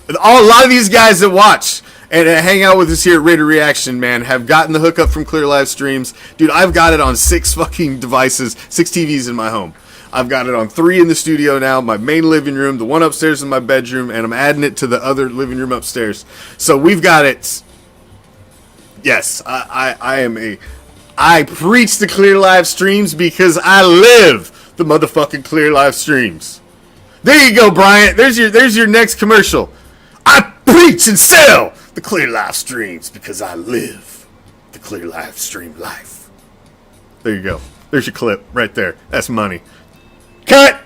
A lot of these guys that watch and hang out with us here at Raider Reaction, man, have gotten the hookup from Clear Live Streams. Dude, I've got it on 6 fucking devices, 6 TVs in my home. I've got it on 3 in the studio now, my main living room, the one upstairs in my bedroom, and I'm adding it to the other living room upstairs. So we've got it. Yes, I preach the Clear Live Streams because I live the motherfucking Clear Live Streams. There you go, Bryant. There's your next commercial. I preach and sell the Clear Live Streams because I live the Clear Live Stream life. There you go. There's your clip right there. That's money. Cut!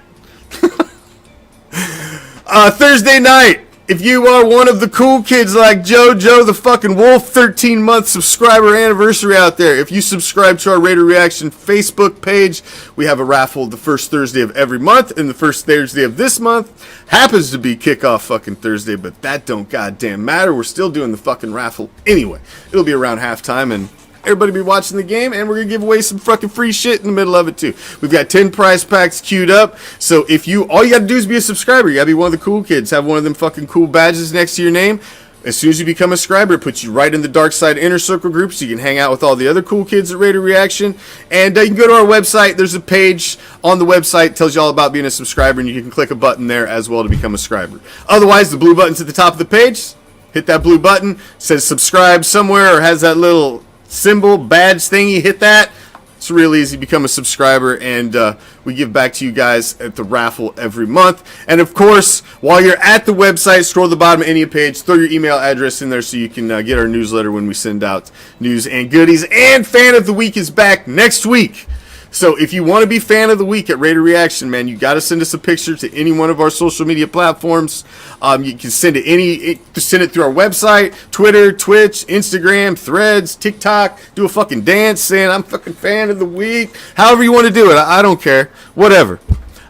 Thursday night. If you are one of the cool kids like Joe the fucking Wolf, 13-month subscriber anniversary out there. If you subscribe to our Raider Reaction Facebook page, we have a raffle the first Thursday of every month, and the first Thursday of this month happens to be kickoff fucking Thursday, but that don't goddamn matter. We're still doing the fucking raffle anyway. It'll be around halftime, and everybody be watching the game, and we're going to give away some fucking free shit in the middle of it, too. We've got 10 prize packs queued up, so all you got to do is be a subscriber. You got to be one of the cool kids. Have one of them fucking cool badges next to your name. As soon as you become a subscriber, it puts you right in the Dark Side Inner Circle group, so you can hang out with all the other cool kids at Raider Reaction. And you can go to our website. There's a page on the website that tells you all about being a subscriber, and you can click a button there as well to become a subscriber. Otherwise, the blue button's at the top of the page. Hit that blue button. It says subscribe somewhere or has that little symbol, badge thingy. Hit that. It's real easy. Become a subscriber, and we give back to you guys at the raffle every month. And of course, while you're at the website, scroll to the bottom of any page, throw your email address in there so you can get our newsletter when we send out news and goodies. And Fan of the Week is back next week. So if you want to be Fan of the Week at Raider Reaction, man, you got to send us a picture to any one of our social media platforms. You can send it through our website, Twitter, Twitch, Instagram, Threads, TikTok. Do a fucking dance saying I'm fucking Fan of the Week. However you want to do it, I don't care. Whatever.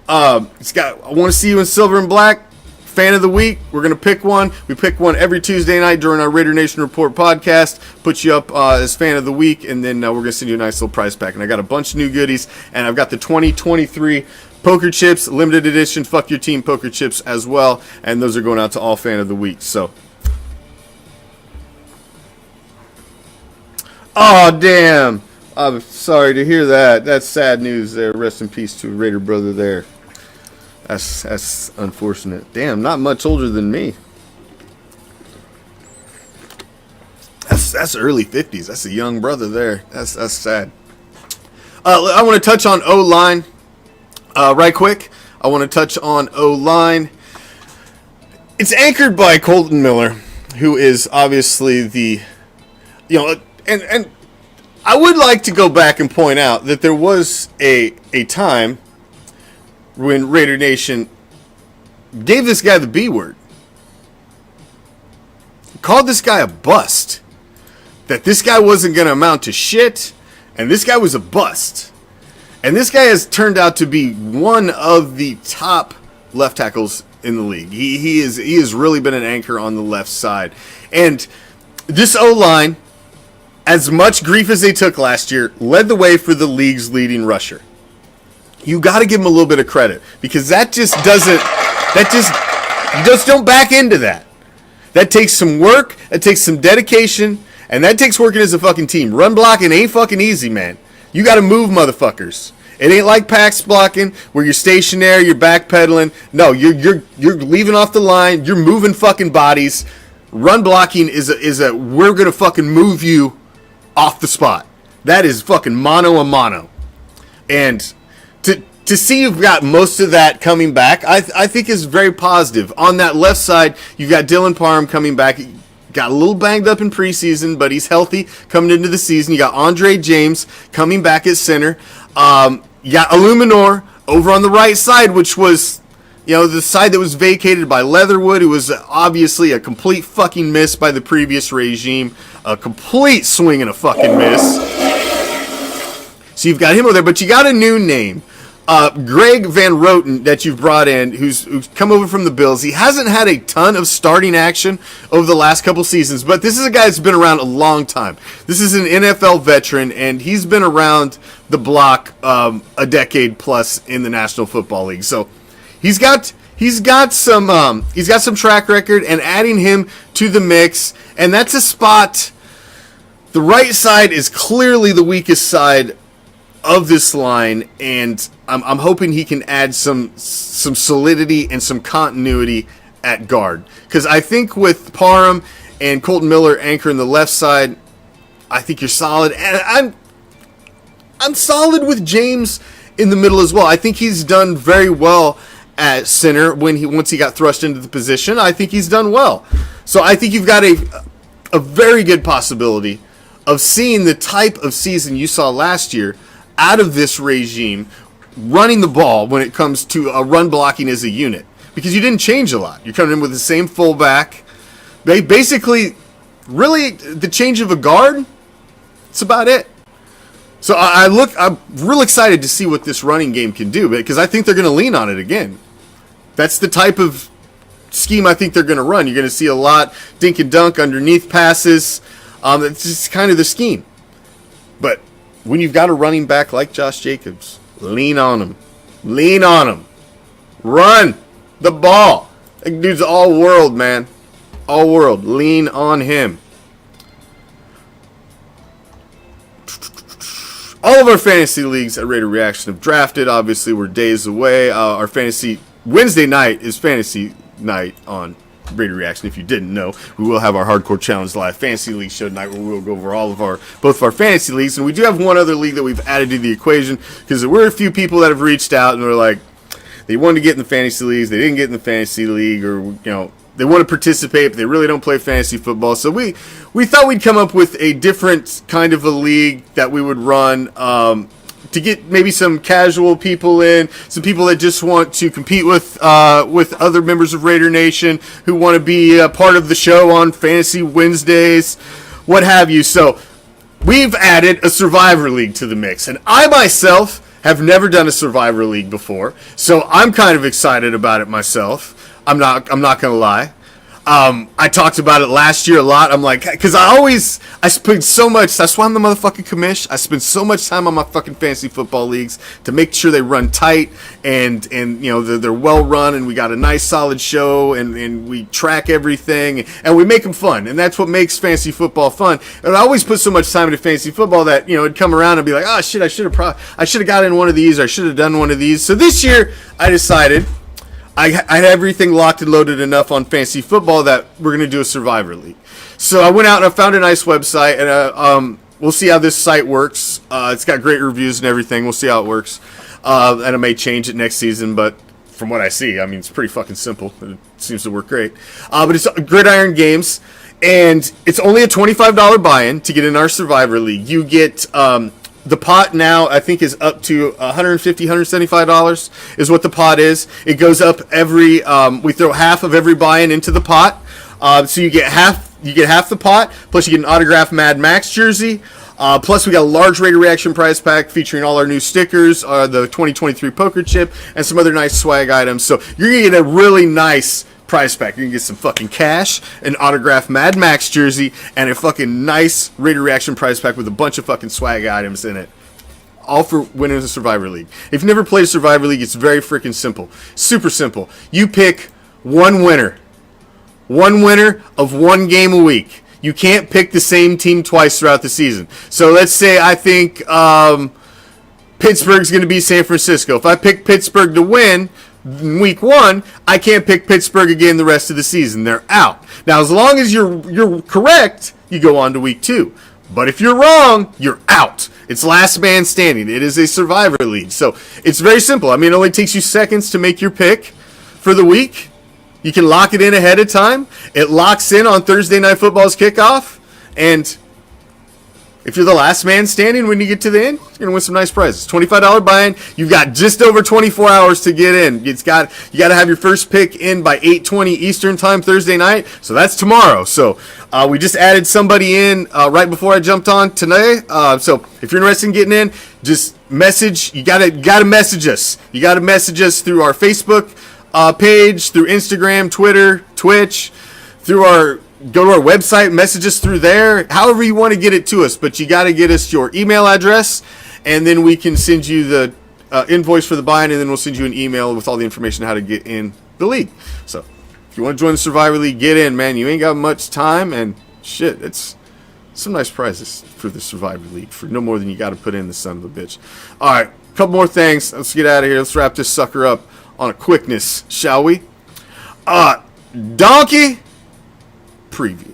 I want to see you in silver and black. Fan of the Week, we're going to pick one. We pick one every Tuesday night during our Raider Nation Report podcast. Put you up as Fan of the Week, and then we're going to send you a nice little prize pack. And I got a bunch of new goodies, and I've got the 2023 Poker Chips, limited edition, Fuck Your Team Poker Chips as well, and those are going out to all Fan of the Week. So, oh, damn. I'm sorry to hear that. That's sad news there. Rest in peace to a Raider brother there. That's unfortunate. Damn, not much older than me. That's early 50s. That's a young brother there. That's sad. I want to touch on O-line right quick. I want to touch on O-line. It's anchored by Colton Miller, who is obviously the, and I would like to go back and point out that there was a time when Raider Nation gave this guy the B word. Called this guy a bust. That this guy wasn't going to amount to shit. And this guy was a bust. And this guy has turned out to be one of the top left tackles in the league. He has really been an anchor on the left side. And this O-line, as much grief as they took last year, led the way for the league's leading rusher. You got to give him a little bit of credit, because that just don't back into that. That takes some work, that takes some dedication, and that takes working as a fucking team. Run blocking ain't fucking easy, man. You got to move motherfuckers. It ain't like pass blocking where you're stationary, you're backpedaling. No, you're leaving off the line, you're moving fucking bodies. Run blocking is a we're gonna fucking move you off the spot. That is fucking mano a mano. And to see you've got most of that coming back, I think is very positive. On that left side, you've got Dylan Parham coming back. He got a little banged up in preseason, but he's healthy coming into the season. You got Andre James coming back at center. You got Illuminor over on the right side, which was, the side that was vacated by Leatherwood. It was obviously a complete fucking miss by the previous regime. A complete swing and a fucking miss. So you've got him over there, but you got a new name. Greg Van Roten that you've brought in, who's come over from the Bills. He hasn't had a ton of starting action over the last couple seasons, but this is a guy that's been around a long time. This is an NFL veteran, and he's been around the block a decade plus in the National Football League. So he's got some track record, and adding him to the mix, and that's a spot. The right side is clearly the weakest side of this line, and I'm hoping he can add some solidity and some continuity at guard. Because I think with Parham and Colton Miller anchoring the left side, I think you're solid. And I'm solid with James in the middle as well. I think he's done very well at center once he got thrust into the position. I think he's done well. So I think you've got a very good possibility of seeing the type of season you saw last year out of this regime, running the ball when it comes to run blocking as a unit. Because you didn't change a lot. You're coming in with the same fullback. They basically, really, the change of a guard, that's about it. So I'm real excited to see what this running game can do, because I think they're going to lean on it again. That's the type of scheme I think they're going to run. You're going to see a lot dink and dunk underneath passes. It's just kind of the scheme. But when you've got a running back like Josh Jacobs, lean on him. Lean on him. Run the ball. That dude's all world, man. All world. Lean on him. All of our fantasy leagues at Raider Reaction have drafted. Obviously, we're days away. Our fantasy Wednesday night is fantasy night on Raider Reaction. If you didn't know, we will have our Hardcore Challenge Live Fantasy League show tonight, where we will go over both of our fantasy leagues. And we do have one other league that we've added to the equation, because there were a few people that have reached out and were like, they wanted to get in the fantasy leagues, they didn't get in the fantasy league, or they want to participate, but they really don't play fantasy football. So we thought we'd come up with a different kind of a league that we would run to get maybe some casual people in, some people that just want to compete with other members of Raider Nation, who want to be a part of the show on Fantasy Wednesdays, what have you. So we've added a Survivor League to the mix, and I myself have never done a Survivor League before, so I'm kind of excited about it myself. I'm not gonna lie. I talked about it last year a lot. I'm like, because I spend so much, that's why I'm the motherfucking commish. I spend so much time on my fucking fantasy football leagues to make sure they run tight and they're well run, and we got a nice solid show, and we track everything, and we make them fun, and that's what makes fantasy football fun. And I always put so much time into fantasy football that it'd come around and be like, oh shit, I should have got in one of these, or I should have done one of these. So this year I decided I had everything locked and loaded enough on fantasy football that we're going to do a Survivor League. So I went out and I found a nice website, and we'll see how this site works. It's got great reviews and everything. We'll see how it works. And I may change it next season, but from what I see, it's pretty fucking simple. It seems to work great. But it's Gridiron Games. And it's only a $25 buy-in to get in our Survivor League. You get the pot now, I think, is up to $150, $175 is what the pot is. It goes up every. We throw half of every buy-in into the pot, so you get half. You get half the pot, plus you get an autographed Mad Max jersey. Plus, we got a large Raider Reaction prize pack featuring all our new stickers, the 2023 poker chip, and some other nice swag items. So you're gonna get a really nice prize pack. You're gonna get some fucking cash, an autographed Mad Max jersey, and a fucking nice Raider Reaction prize pack with a bunch of fucking swag items in it. All for winners of Survivor League. If you've never played a Survivor League, it's very freaking simple. Super simple. You pick one winner. One winner of one game a week. You can't pick the same team twice throughout the season. So let's say I think Pittsburgh's going to be San Francisco. If I pick Pittsburgh to win week 1, I can't pick Pittsburgh again the rest of the season. They're out. Now, as long as you're correct, you go on to week 2. But if you're wrong, you're out. It's last man standing. It is a Survivor League. So it's very simple. I mean, it only takes you seconds to make your pick for the week. You can lock it in ahead of time. It locks in on Thursday Night Football's kickoff. And if you're the last man standing when you get to the end, you're going to win some nice prizes. $25 buy-in. You've got just over 24 hours to get in. You got to have your first pick in by 8:20 Eastern time Thursday night. So that's tomorrow. So we just added somebody in right before I jumped on today. So if you're interested in getting in, just message. You got to message us. You got to message us through our Facebook page, through Instagram, Twitter, Twitch, go to our website, message us through there, however you want to get it to us, but you got to get us your email address, and then we can send you the invoice for the buy-in, and then we'll send you an email with all the information on how to get in the league. So if you want to join the Survivor League, get in, man. You ain't got much time, and shit, it's some nice prizes for the Survivor League for no more than you got to put in, the son of a bitch. All right, a couple more things. Let's get out of here. Let's wrap this sucker up on a quickness, shall we? Donkey preview.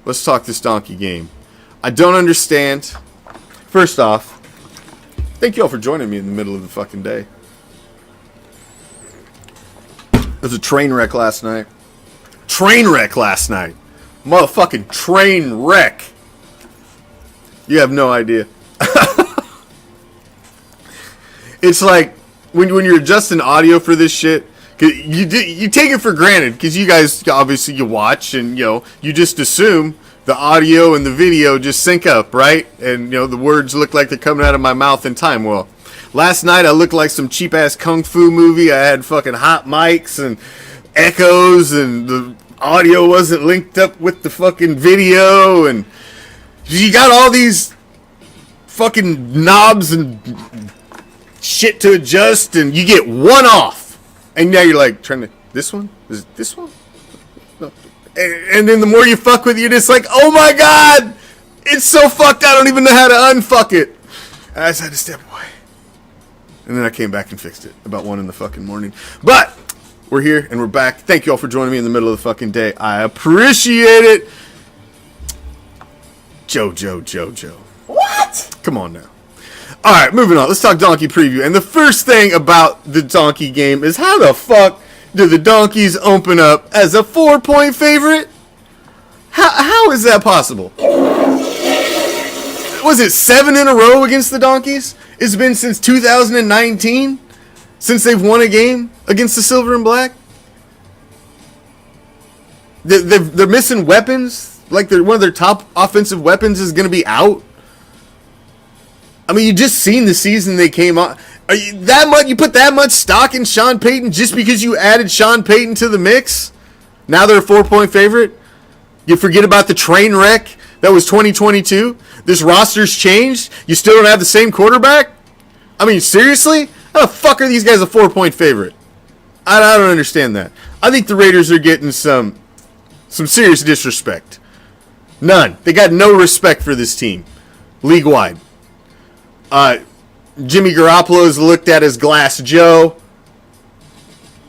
Let's talk this donkey game. I don't understand. First off, thank you all for joining me in the middle of the fucking day. It was a train wreck last night. Motherfucking train wreck. You have no idea. It's like when you're adjusting audio for this shit, you take it for granted because you guys obviously you watch and you just assume the audio and the video just sync up, right? And the words look like they're coming out of my mouth in time. Well, last night I looked like some cheap ass kung fu movie. I had fucking hot mics and echoes, and the audio wasn't linked up with the fucking video, and you got all these fucking knobs and shit to adjust, and you get one off, and now you're like trying to, this one? Is it this one? No. And then the more you fuck with it, you're just like, oh my god, it's so fucked, I don't even know how to unfuck it. And I just had to step away. And then I came back and fixed it about 1 in the fucking morning. But we're here and we're back. Thank you all for joining me in the middle of the fucking day. I appreciate it. Joe. What? Come on now. All right, moving on. Let's talk donkey preview. And the first thing about the donkey game is, how the fuck do the donkeys open up as a 4-point favorite? How is that possible? Was it 7 in a row against the donkeys? It's been since 2019 since they've won a game against the Silver and Black. They're missing weapons. Like one of their top offensive weapons is going to be out. I mean, you just seen the season they came on. You put that much stock in Sean Payton just because you added Sean Payton to the mix? Now they're a 4-point favorite? You forget about the train wreck that was 2022? This roster's changed? You still don't have the same quarterback? I mean, seriously? How the fuck are these guys a 4-point favorite? I don't understand that. I think the Raiders are getting some serious disrespect. None. They got no respect for this team, league-wide. Jimmy Garoppolo is looked at as Glass Joe.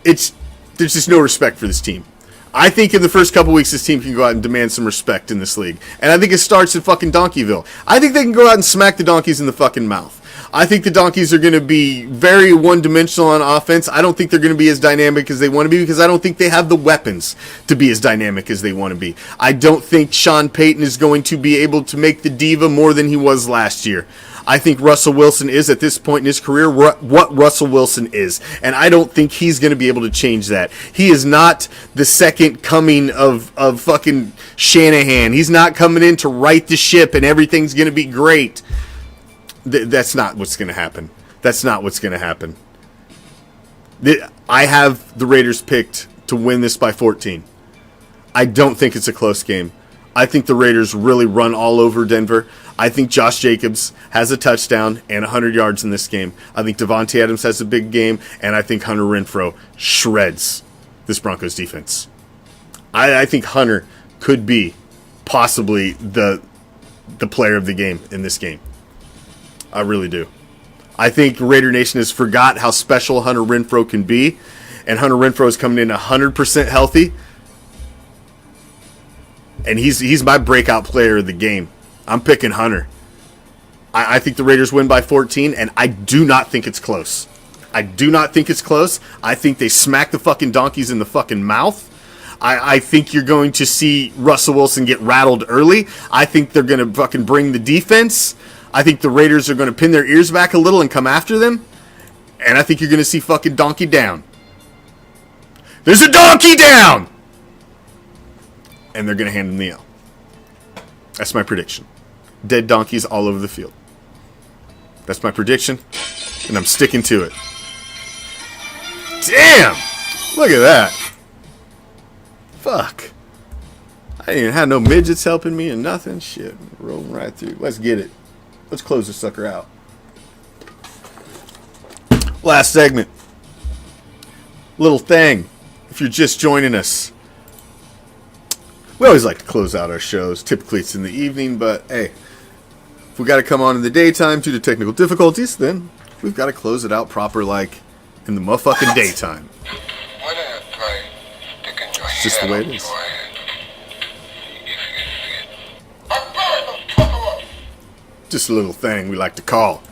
There's just no respect for this team. I think in the first couple weeks, this team can go out and demand some respect in this league. And I think it starts in fucking Donkeyville. I think they can go out and smack the donkeys in the fucking mouth. I think the Donkeys are going to be very one-dimensional on offense. I don't think they're going to be as dynamic as they want to be because I don't think they have the weapons to be as dynamic as they want to be. I don't think Sean Payton is going to be able to make the diva more than he was last year. I think Russell Wilson is, at this point in his career, what Russell Wilson is. And I don't think he's going to be able to change that. He is not the second coming of fucking Shanahan. He's not coming in to right the ship and everything's going to be great. That's not what's going to happen. That's not what's going to happen. I have the Raiders picked to win this by 14. I don't think it's a close game. I think the Raiders really run all over Denver. I think Josh Jacobs has a touchdown and 100 yards in this game. I think Devontae Adams has a big game, and I think Hunter Renfrow shreds this Broncos defense. I think Hunter could be possibly the player of the game in this game. I really do. I think Raider Nation has forgot how special Hunter Renfrow can be, and Hunter Renfrow is coming in 100% healthy, and he's my breakout player of the game. I'm picking Hunter. I think the Raiders win by 14, and I do not think it's close. I do not think it's close. I think they smack the fucking Donkeys in the fucking mouth. I think you're going to see Russell Wilson get rattled early. I think they're going to fucking bring the defense. I think the Raiders are going to pin their ears back a little and come after them. And I think you're going to see fucking donkey down. There's a donkey down! And they're going to hand them the L. That's my prediction. Dead donkeys all over the field. That's my prediction. And I'm sticking to it. Damn! Look at that. Fuck. I didn't even have no midgets helping me and nothing. Shit. Rolling right through. Let's get it. Let's close this sucker out. Last segment. Little thing. If you're just joining us. We always like to close out our shows. Typically it's in the evening, but hey. If we got to come on in the daytime due to technical difficulties, then we've got to close it out proper like in the motherfucking daytime. It's just the way it is. Just a little thing we like to call.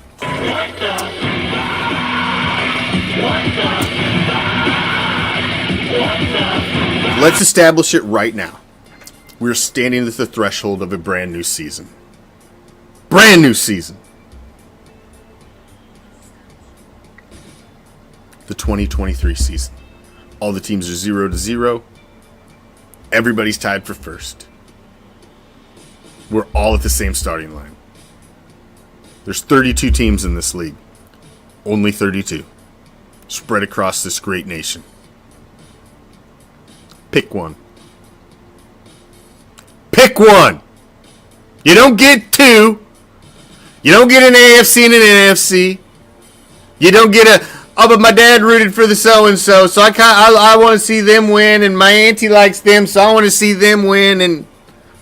Let's establish it right now. We're standing at the threshold of a brand new season. Brand new season. The 2023 season. All the teams are 0-0. Everybody's tied for first. We're all at the same starting line. There's 32 teams in this league. Only 32. Spread across this great nation. Pick one. Pick one! You don't get two. You don't get an AFC and an NFC. You don't get a, oh, but my dad rooted for the so-and-so, so I want to see them win, and my auntie likes them, so I want to see them win, and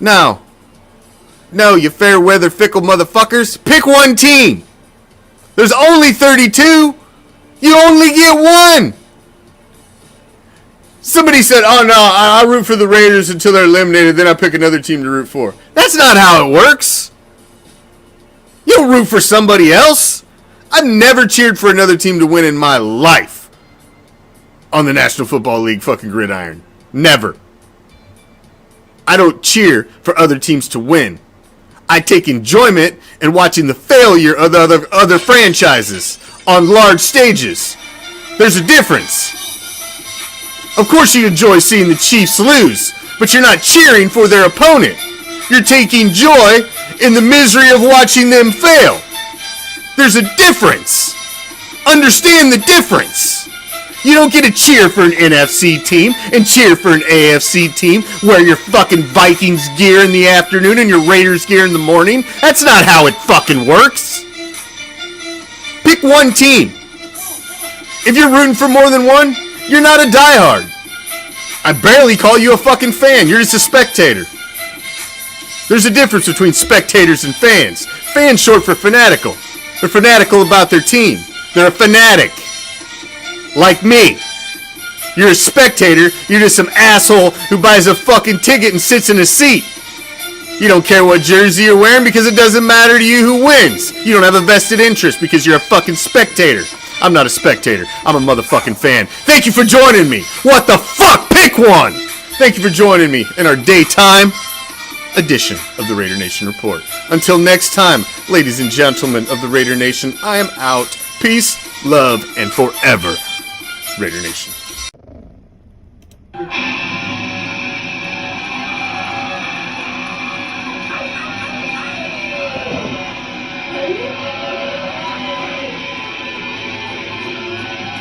no. No, you fair weather fickle motherfuckers. Pick one team. There's only 32. You only get one. Somebody said, oh no, I root for the Raiders until they're eliminated, then I pick another team to root for. That's not how it works. You don't root for somebody else. I've never cheered for another team to win in my life on the National Football League fucking gridiron. Never. I don't cheer for other teams to win. I take enjoyment in watching the failure of the other franchises on large stages. There's a difference. Of course you enjoy seeing the Chiefs lose, but you're not cheering for their opponent. You're taking joy in the misery of watching them fail. There's a difference. Understand the difference. You don't get to cheer for an NFC team and cheer for an AFC team, wear your fucking Vikings gear in the afternoon and your Raiders gear in the morning. That's not how it fucking works. Pick one team. If you're rooting for more than one, you're not a diehard. I barely call you a fucking fan. You're just a spectator. There's a difference between spectators and fans. Fans short for fanatical. They're fanatical about their team. They're a fanatic. Like me. You're a spectator. You're just some asshole who buys a fucking ticket and sits in a seat. You don't care what jersey you're wearing because it doesn't matter to you who wins. You don't have a vested interest because you're a fucking spectator. I'm not a spectator. I'm a motherfucking fan. Thank you for joining me. What the fuck? Pick one. Thank you for joining me in our daytime edition of the Raider Nation Report. Until next time, ladies and gentlemen of the Raider Nation, I am out. Peace, love, and forever, Raider Nation.